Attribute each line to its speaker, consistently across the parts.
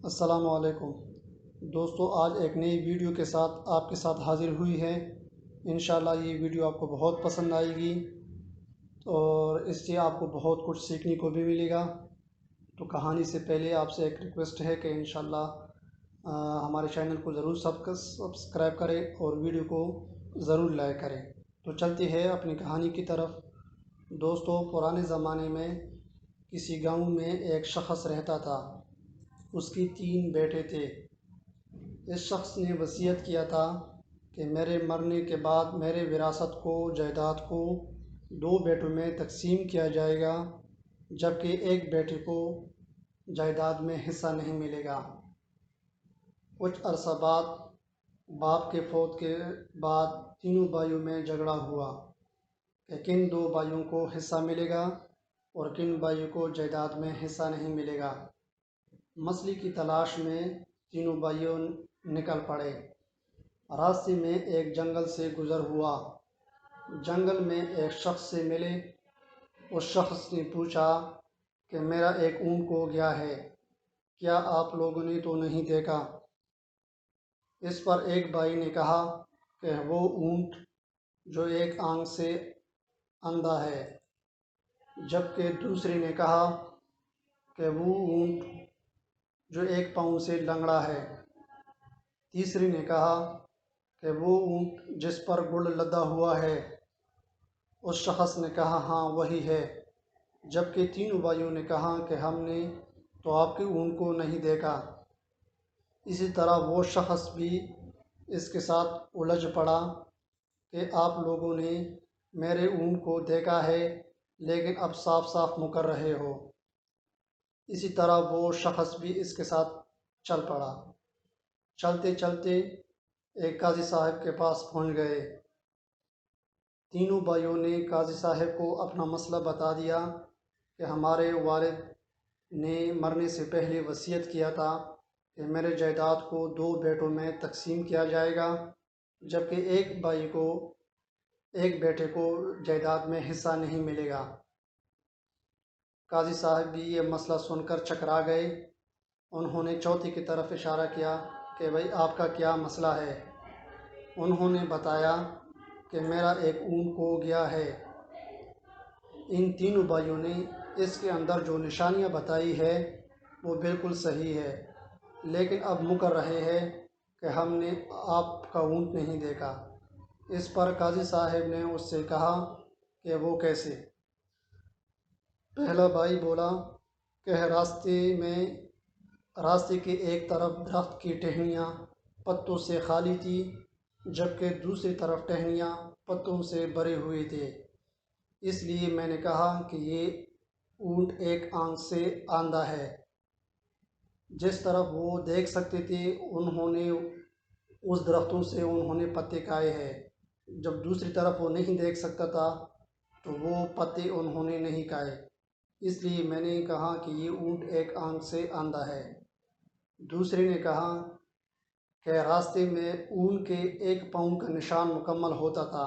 Speaker 1: السلام علیکم دوستو، آج ایک نئی ویڈیو کے ساتھ آپ کے ساتھ حاضر ہوئی ہے۔ انشاءاللہ یہ ویڈیو آپ کو بہت پسند آئے گی اور اس سے آپ کو بہت کچھ سیکھنے کو بھی ملے گا۔ تو کہانی سے پہلے آپ سے ایک ریکویسٹ ہے کہ انشاءاللہ ہمارے چینل کو ضرور سبسکرائب کریں اور ویڈیو کو ضرور لائک کریں۔ تو چلتے ہیں اپنی کہانی کی طرف۔ دوستو، پرانے زمانے میں کسی گاؤں میں ایک شخص رہتا تھا۔ اس کی 3 بیٹے تھے۔ اس شخص نے وصیت کیا تھا کہ میرے مرنے کے بعد میرے وراثت کو، جائیداد کو 2 بیٹوں میں تقسیم کیا جائے گا، جبکہ ایک بیٹے کو جائیداد میں حصہ نہیں ملے گا۔ کچھ عرصہ بعد باپ کے فوت کے بعد تینوں بھائیوں میں جھگڑا ہوا کہ کن 2 بھائیوں کو حصہ ملے گا اور کن بھائیوں کو جائیداد میں حصہ نہیں ملے گا۔ مسئلے کی تلاش میں تینوں بھائیوں نکل پڑے۔ راستے میں ایک جنگل سے گزر ہوا۔ جنگل میں ایک شخص سے ملے۔ اس شخص نے پوچھا کہ میرا ایک اونٹ کھو گیا ہے، کیا آپ لوگوں نے تو نہیں دیکھا؟ اس پر ایک بھائی نے کہا کہ وہ اونٹ جو ایک آنکھ سے اندھا ہے، جبکہ دوسرے نے کہا کہ وہ اونٹ جو ایک پاؤں سے لنگڑا ہے۔ تیسرے نے کہا کہ وہ اونٹ جس پر گڑ لدا ہوا ہے۔ اس شخص نے کہا ہاں وہی ہے، جبکہ تینوں بھائیوں نے کہا کہ ہم نے تو آپ کے اونٹ کو نہیں دیکھا۔ اسی طرح وہ شخص بھی اس کے ساتھ الجھ پڑا کہ آپ لوگوں نے میرے اونٹ کو دیکھا ہے لیکن اب صاف صاف مکر رہے ہو۔ اسی طرح وہ شخص بھی اس کے ساتھ چل پڑا۔ چلتے چلتے ایک قاضی صاحب کے پاس پہنچ گئے۔ تینوں بھائیوں نے قاضی صاحب کو اپنا مسئلہ بتا دیا کہ ہمارے والد نے مرنے سے پہلے وصیت کیا تھا کہ میرے جائیداد کو 2 بیٹوں میں تقسیم کیا جائے گا، جبکہ ایک بیٹے کو جائیداد میں حصہ نہیں ملے گا۔ قاضی صاحب بھی یہ مسئلہ سن کر چکرا گئے۔ انہوں نے چوتھے کی طرف اشارہ کیا کہ بھائی آپ کا کیا مسئلہ ہے؟ انہوں نے بتایا کہ میرا ایک اونٹ کھو گیا ہے۔ ان تینوں بھائیوں نے اس کے اندر جو نشانیاں بتائی ہے وہ بالکل صحیح ہے، لیکن اب مکر رہے ہیں کہ ہم نے آپ کا اونٹ نہیں دیکھا۔ اس پر قاضی صاحب نے اس سے کہا کہ وہ کیسے؟ پہلا بھائی بولا کہ راستے کے ایک طرف درخت کی ٹہنیاں پتوں سے خالی تھی، جبکہ دوسری طرف ٹہنیاں پتوں سے بھرے ہوئے تھے۔ اس لیے میں نے کہا کہ یہ اونٹ ایک آنکھ سے اندھا ہے۔ جس طرف وہ دیکھ سکتے تھے انہوں نے اس درختوں سے انہوں نے پتے کھائے ہیں، جب دوسری طرف وہ نہیں دیکھ سکتا تھا تو وہ پتے انہوں نے نہیں کھائے۔ اس لیے میں نے کہا کہ یہ اونٹ ایک آنکھ سے اندھا ہے۔ دوسرے نے کہا کہ راستے میں اونٹ کے ایک پاؤں کا نشان مکمل ہوتا تھا،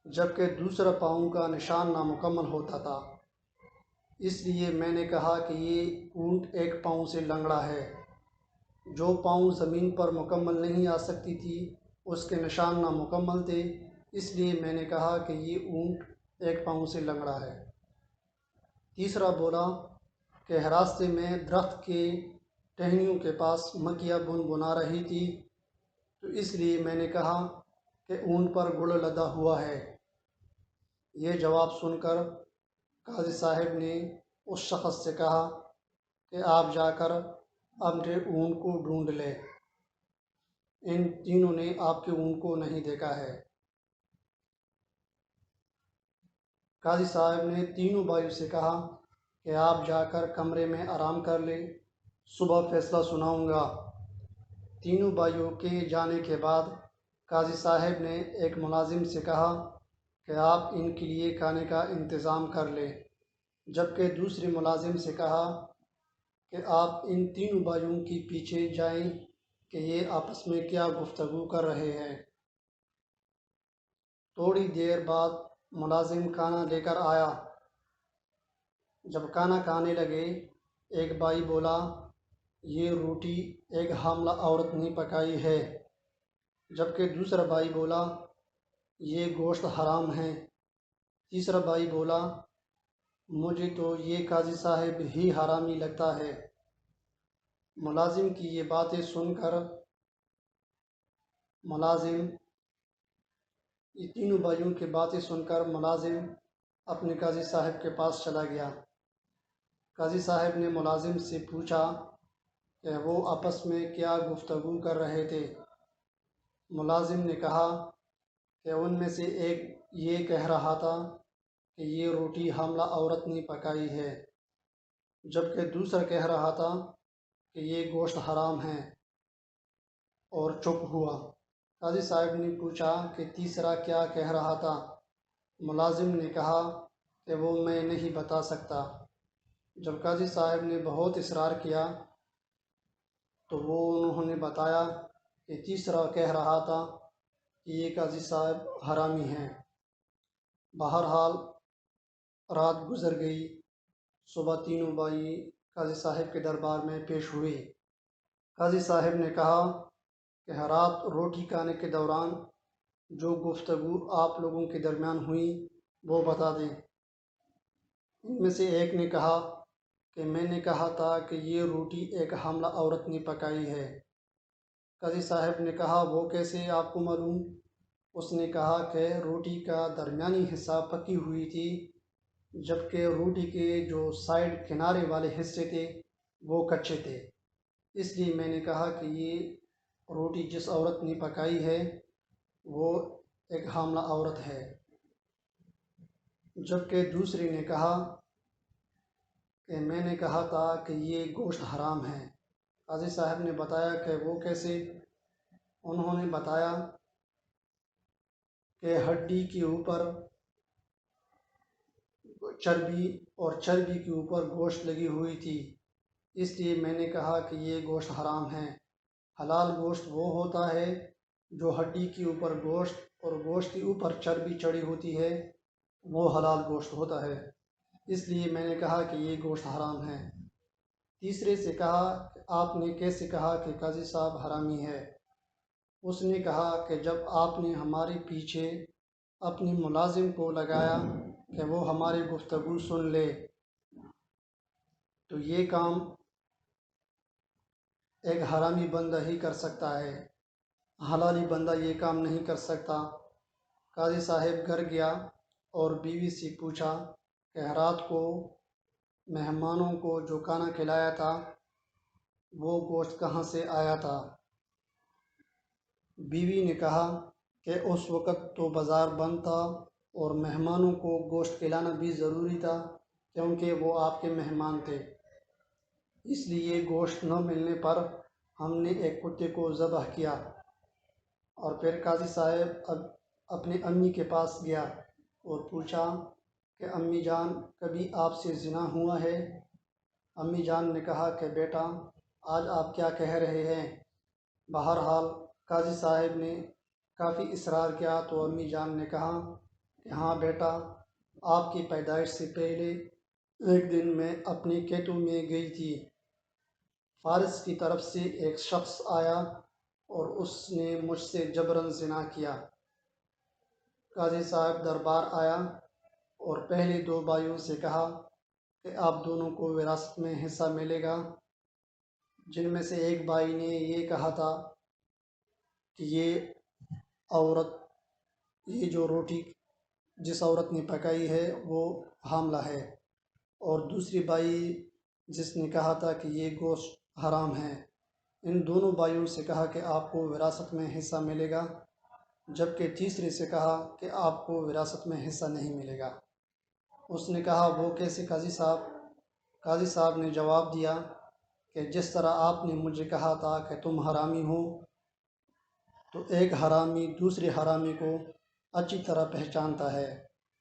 Speaker 1: جبکہ دوسرا پاؤں کا نشان نامکمل ہوتا تھا۔ اس لیے میں نے کہا کہ یہ اونٹ ایک پاؤں سے لنگڑا ہے۔ جو پاؤں زمین پر مکمل نہیں آ سکتی تھی اس کے نشان نامکمل تھے، اس لیے میں نے کہا کہ یہ اونٹ ایک پاؤں سے لنگڑا ہے۔ تیسرا بولا کہ راستے میں درخت کے ٹہنیوں کے پاس مکھیاں بنبنا رہی تھی، تو اس لیے میں نے کہا کہ اونٹ پر گڑ لدا ہوا ہے۔ یہ جواب سن کر قاضی صاحب نے اس شخص سے کہا کہ آپ جا کر اپنے اونٹ کو ڈھونڈ لیں، ان تینوں نے آپ کے اونٹ کو نہیں دیکھا ہے۔ قاضی صاحب نے تینوں بھائیوں سے کہا کہ آپ جا کر کمرے میں آرام کر لیں، صبح فیصلہ سناؤں گا۔ تینوں بھائیوں کے جانے کے بعد قاضی صاحب نے ایک ملازم سے کہا کہ آپ ان کے لیے کھانے کا انتظام کر لیں، جبکہ دوسرے ملازم سے کہا کہ آپ ان تینوں بھائیوں کے پیچھے جائیں کہ یہ آپس میں کیا گفتگو کر رہے ہیں۔ تھوڑی دیر بعد ملازم کھانا لے کر آیا۔ جب کھانا کھانے لگے، ایک بھائی بولا یہ روٹی ایک حاملہ عورت نے پکائی ہے، جبکہ دوسرا بھائی بولا یہ گوشت حرام ہے۔ تیسرا بھائی بولا مجھے تو یہ قاضی صاحب ہی حرامی لگتا ہے۔ ملازم کی یہ باتیں سن کر یہ تینوں بھائیوں کی باتیں سن کر ملازم اپنے قاضی صاحب کے پاس چلا گیا۔ قاضی صاحب نے ملازم سے پوچھا کہ وہ آپس میں کیا گفتگو کر رہے تھے۔ ملازم نے کہا کہ ان میں سے ایک یہ کہہ رہا تھا کہ یہ روٹی حاملہ عورت نے پکائی ہے، جبکہ دوسرا کہہ رہا تھا کہ یہ گوشت حرام ہے، اور چپ ہوا۔ قاضی صاحب نے پوچھا کہ تیسرا کیا کہہ رہا تھا؟ ملازم نے کہا کہ وہ میں نہیں بتا سکتا۔ جب قاضی صاحب نے بہت اصرار کیا تو انہوں نے بتایا کہ تیسرا کہہ رہا تھا کہ یہ قاضی صاحب حرامی ہیں۔ بہرحال رات گزر گئی۔ صبح تینوں بھائی قاضی صاحب کے دربار میں پیش ہوئے۔ قاضی صاحب نے کہا کہ رات روٹی کھانے کے دوران جو گفتگو آپ لوگوں کے درمیان ہوئی وہ بتا دیں۔ ان میں سے ایک نے کہا کہ میں نے کہا تھا کہ یہ روٹی ایک حاملہ عورت نے پکائی ہے۔ قاضی صاحب نے کہا وہ کیسے آپ کو معلوم؟ اس نے کہا کہ روٹی کا درمیانی حصہ پکی ہوئی تھی، جبکہ روٹی کے جو سائیڈ کنارے والے حصے تھے وہ کچے تھے، اس لیے میں نے کہا کہ یہ روٹی جس عورت نے پکائی ہے وہ ایک حاملہ عورت ہے۔ جبکہ دوسری نے کہا کہ میں نے کہا تھا کہ یہ گوشت حرام ہے۔ قاضی صاحب نے بتایا کہ وہ کیسے؟ انہوں نے بتایا کہ ہڈی کے اوپر چربی اور چربی کے اوپر گوشت لگی ہوئی تھی، اس لیے میں نے کہا کہ یہ گوشت حرام ہے۔ حلال گوشت وہ ہوتا ہے جو ہڈی کے اوپر گوشت اور گوشت کے اوپر چربی چڑھی ہوتی ہے، وہ حلال گوشت ہوتا ہے، اس لیے میں نے کہا کہ یہ گوشت حرام ہے۔ تیسرے سے کہا کہ آپ نے کیسے کہا کہ قاضی صاحب حرامی ہے؟ اس نے کہا کہ جب آپ نے ہمارے پیچھے اپنی ملازم کو لگایا کہ وہ ہماری گفتگو سن لے، تو یہ کام ایک حرامی بندہ ہی کر سکتا ہے، حلالی بندہ یہ کام نہیں کر سکتا۔ قاضی صاحب گھر گیا اور بیوی سے پوچھا کہ رات کو مہمانوں کو جو کھانا کھلایا تھا وہ گوشت کہاں سے آیا تھا؟ بیوی نے کہا کہ اس وقت تو بازار بند تھا اور مہمانوں کو گوشت کھلانا بھی ضروری تھا کیونکہ وہ آپ کے مہمان تھے، اس لیے گوشت نہ ملنے پر ہم نے ایک کتے کو ذبح کیا۔ اور پھر قاضی صاحب اپنی امی کے پاس گیا اور پوچھا کہ امی جان کبھی آپ سے زنا ہوا ہے؟ امی جان نے کہا کہ بیٹا آج آپ کیا کہہ رہے ہیں؟ بہرحال قاضی صاحب نے کافی اصرار کیا تو امی جان نے کہا کہ ہاں بیٹا، آپ کی پیدائش سے پہلے ایک دن میں اپنے کھیتوں میں گئی تھی، فارس کی طرف سے ایک شخص آیا اور اس نے مجھ سے جبراً زنا کیا۔ قاضی صاحب دربار آیا اور پہلے دو بھائیوں سے کہا کہ آپ دونوں کو وراثت میں حصہ ملے گا، جن میں سے ایک بھائی نے یہ کہا تھا کہ یہ جو روٹی جس عورت نے پکائی ہے وہ حاملہ ہے، اور دوسری بھائی جس نے کہا تھا کہ یہ گوشت حرام ہے۔ ان دونوں بھائیوں سے کہا کہ آپ کو وراثت میں حصہ ملے گا، جبکہ تیسرے سے کہا کہ آپ کو وراثت میں حصہ نہیں ملے گا۔ اس نے کہا وہ کیسے قاضی صاحب؟ قاضی صاحب نے جواب دیا کہ جس طرح آپ نے مجھے کہا تھا کہ تم حرامی ہو، تو ایک حرامی دوسرے حرامی کو اچھی طرح پہچانتا ہے،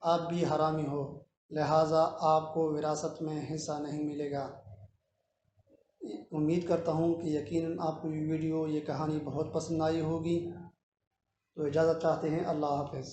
Speaker 1: آپ بھی حرامی ہو، لہٰذا آپ کو وراثت میں حصہ نہیں ملے گا۔ امید کرتا ہوں کہ یقیناً آپ کو یہ ویڈیو یہ کہانی بہت پسند آئی ہوگی۔ تو اجازت چاہتے ہیں، اللہ حافظ۔